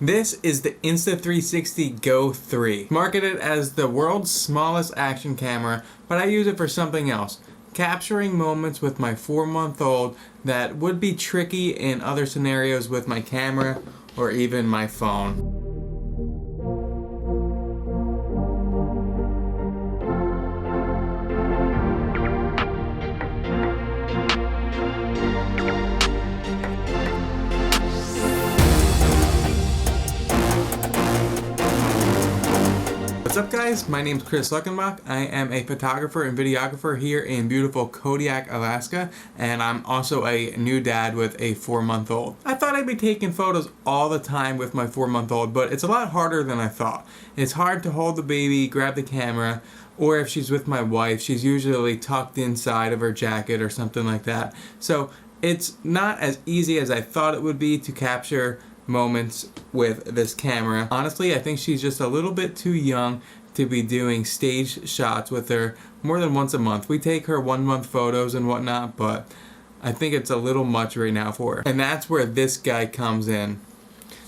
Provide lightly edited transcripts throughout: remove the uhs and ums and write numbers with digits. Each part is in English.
This is the Insta360 Go 3, marketed as the world's smallest action camera, but I use it for something else, capturing moments with my 4-month-old that would be tricky in other scenarios with my camera or even my phone. What's up guys, my name is Chris Luckenbach. I am a photographer and videographer here in beautiful Kodiak, Alaska, and I'm also a new dad with a 4-month-old. I thought I'd be taking photos all the time with my 4-month-old, but it's a lot harder than I thought. It's hard to hold the baby, grab the camera, or if she's with my wife, she's usually tucked inside of her jacket or something like that. So it's not as easy as I thought it would be to capture moments with this camera. Honestly, I think she's just a little bit too young to be doing stage shots with her more than once a month. We take her 1-month photos and whatnot, but I think it's a little much right now for her. And that's where this guy comes in.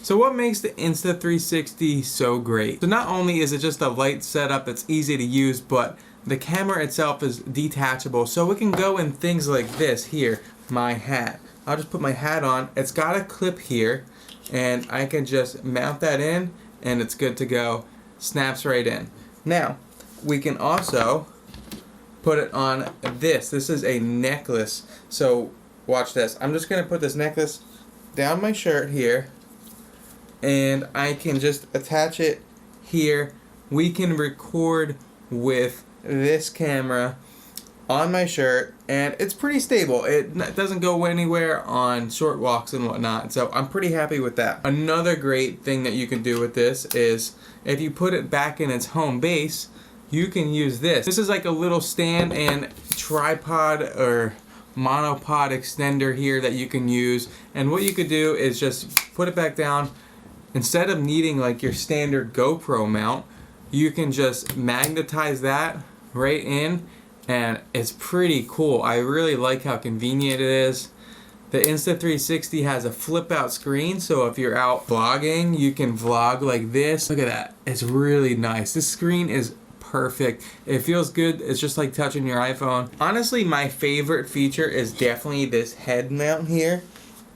So what makes the Insta360 so great? So not only is it just a light setup that's easy to use, but the camera itself is detachable, so it can go in things like this here, my hat. I'll just put my hat on. It's got a clip here, and I can just mount that in and it's good to go. Snaps right in. Now we can also put it on this. This is a necklace, so watch this. I'm just gonna put this necklace down my shirt here and I can just attach it here. We can record with this camera on my shirt, and it's pretty stable. It doesn't go anywhere on short walks and whatnot, so I'm pretty happy with that. Another great thing that you can do with this is if you put it back in its home base, you can use this. This is like a little stand and tripod or monopod extender here that you can use, and what you could do is just put it back down. Instead of needing like your standard GoPro mount, you can just magnetize that right in, and it's pretty cool. I really like how convenient it is. The Insta360 has a flip out screen, so if you're out vlogging, you can vlog like this. Look at that, it's really nice. This screen is perfect. It feels good. It's just like touching your iPhone. Honestly, my favorite feature is definitely this head mount here.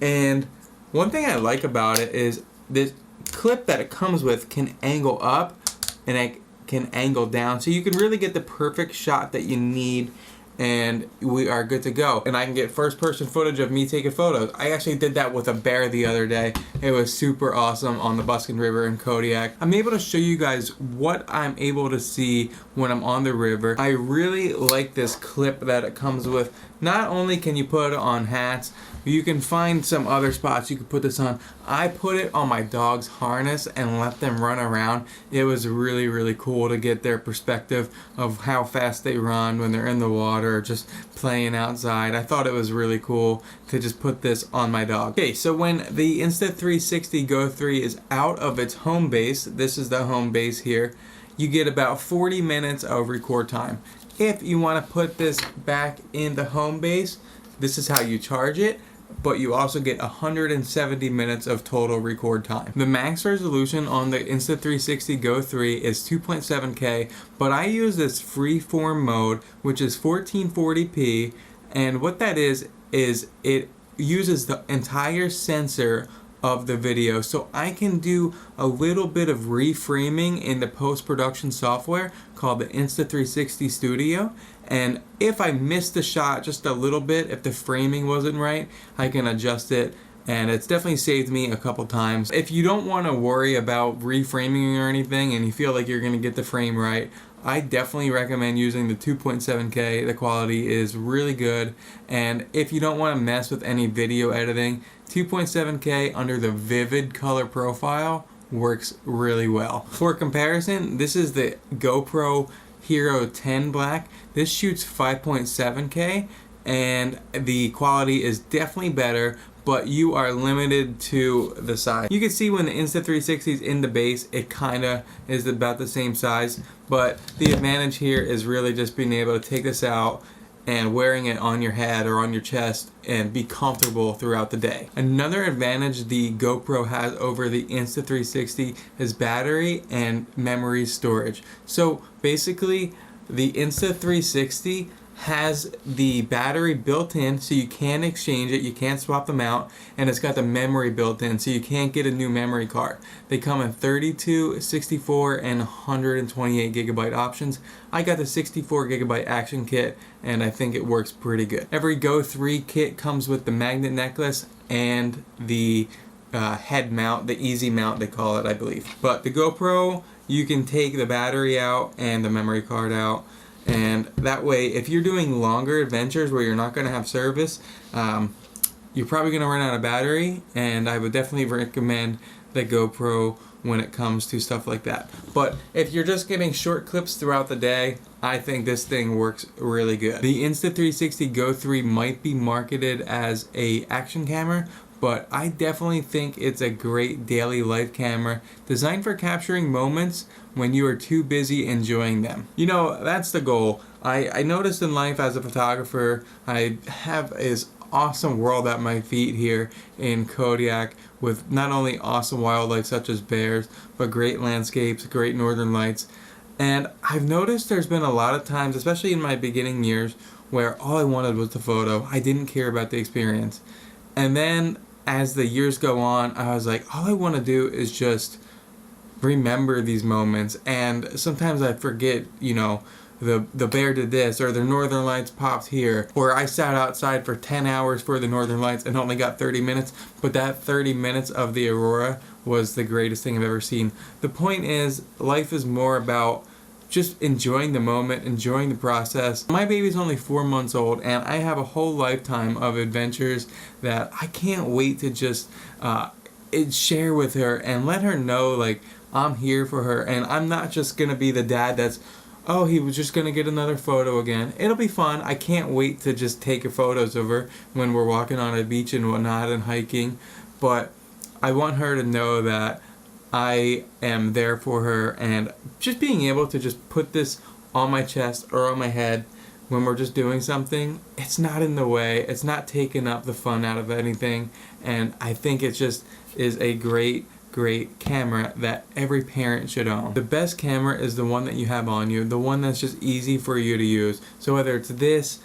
And one thing I like about it is this clip that it comes with can angle up and it can angle down, so you can really get the perfect shot that you need, and we are good to go. And I can get first-person footage of me taking photos. I actually did that with a bear the other day. It was super awesome on the Buskin River in Kodiak. I'm able to show you guys what I'm able to see when I'm on the river. I really like this clip that it comes with. Not only can you put it on hats, you can find some other spots you can put this on. I put it on my dog's harness and let them run around. It was really, really cool to get their perspective of how fast they run when they're in the water or just playing outside. I thought it was really cool to just put this on my dog. Okay, so when the Insta360 Go 3 is out of its home base, this is the home base here, you get about 40 minutes of record time. If you want to put this back in the home base, this is how you charge it, but you also get 170 minutes of total record time. The max resolution on the Insta360 Go 3 is 2.7K, but I use this freeform mode, which is 1440p, and what that is it uses the entire sensor of the video, so I can do a little bit of reframing in the post-production software called the Insta360 Studio, and if I miss the shot just a little bit, if the framing wasn't right, I can adjust it, and it's definitely saved me a couple times. If you don't want to worry about reframing or anything and you feel like you're going to get the frame right, I definitely recommend using the 2.7K. The quality is really good, and if you don't want to mess with any video editing, 2.7K under the vivid color profile works really well. For comparison, this is the GoPro Hero 10 Black. This shoots 5.7K and the quality is definitely better, but you are limited to the size. You can see when the Insta360 is in the base, it kinda is about the same size, but the advantage here is really just being able to take this out and wearing it on your head or on your chest and be comfortable throughout the day. Another advantage the GoPro has over the Insta360 is battery and memory storage. So basically, the Insta360 has the battery built in, so you can exchange it, you can't swap them out, and it's got the memory built in, so you can't get a new memory card. They come in 32, 64, and 128 gigabyte options. I got the 64 gigabyte action kit, and I think it works pretty good. Every Go 3 kit comes with the magnet necklace and the head mount, the easy mount they call it, I believe. But the GoPro, you can take the battery out and the memory card out, and that way, if you're doing longer adventures where you're not going to have service, you're probably going to run out of battery, and I would definitely recommend the GoPro when it comes to stuff like that. But if you're just getting short clips throughout the day, I think this thing works really good. The Insta360 Go 3 might be marketed as a action camera, but I definitely think it's a great daily life camera designed for capturing moments when you are too busy enjoying them. You know, that's the goal. I noticed in life as a photographer, I have this awesome world at my feet here in Kodiak with not only awesome wildlife such as bears, but great landscapes, great northern lights. And I've noticed there's been a lot of times, especially in my beginning years, where all I wanted was the photo. I didn't care about the experience. And then as the years go on, I was like, all I want to do is just remember these moments. And sometimes I forget, you know, the bear did this, or the northern lights popped here, or I sat outside for 10 hours for the northern lights and only got 30 minutes, but that 30 minutes of the aurora was the greatest thing I've ever seen. The point is, life is more about just enjoying the moment, enjoying the process. My baby's only 4 months old, and I have a whole lifetime of adventures that I can't wait to just share with her and let her know, like, I'm here for her, and I'm not just gonna be the dad that's, oh, he was just gonna get another photo again. It'll be fun. I can't wait to just take photos of her when we're walking on a beach and whatnot and hiking, but I want her to know that I am there for her, and just being able to just put this on my chest or on my head when we're just doing something, it's not in the way, it's not taking up the fun out of anything, and I think it just is a great camera that every parent should own. The best camera is the one that you have on you, the one that's just easy for you to use. So whether it's this,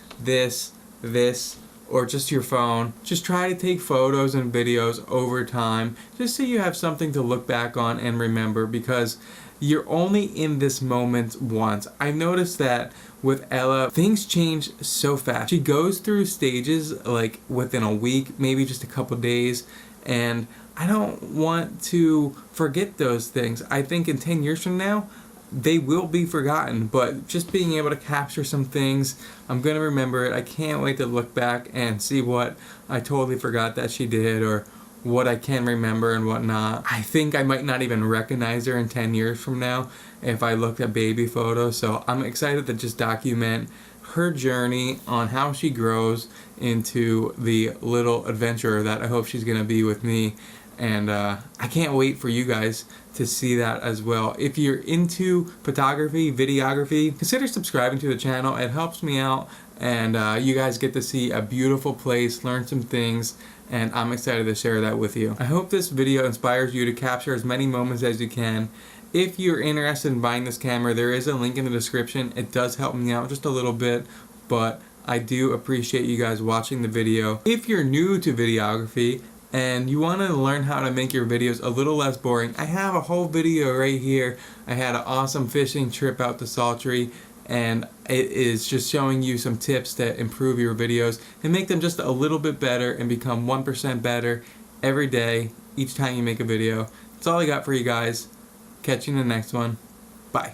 or just your phone, just try to take photos and videos over time, just so you have something to look back on and remember, because you're only in this moment once. I noticed that with Ella, things change so fast. She goes through stages like within a week, maybe just a couple days, and I don't want to forget those things. I think in 10 years from now, they will be forgotten, but just being able to capture some things, I'm going to remember it. I can't wait to look back and see what I totally forgot that she did, or what I can remember and whatnot. I think I might not even recognize her in 10 years from now if I looked at baby photos, so I'm excited to just document her journey on how she grows into the little adventurer that I hope she's going to be with me. And I can't wait for you guys to see that as well. If you're into photography, videography, consider subscribing to the channel. It helps me out, and you guys get to see a beautiful place, learn some things, and I'm excited to share that with you. I hope this video inspires you to capture as many moments as you can. If you're interested in buying this camera, there is a link in the description. It does help me out just a little bit, but I do appreciate you guys watching the video. If you're new to videography, and you want to learn how to make your videos a little less boring, I have a whole video right here. I had an awesome fishing trip out to Saltry, and it is just showing you some tips that improve your videos and make them just a little bit better and become 1% better every day, each time you make a video. That's all I got for you guys. Catch you in the next one. Bye.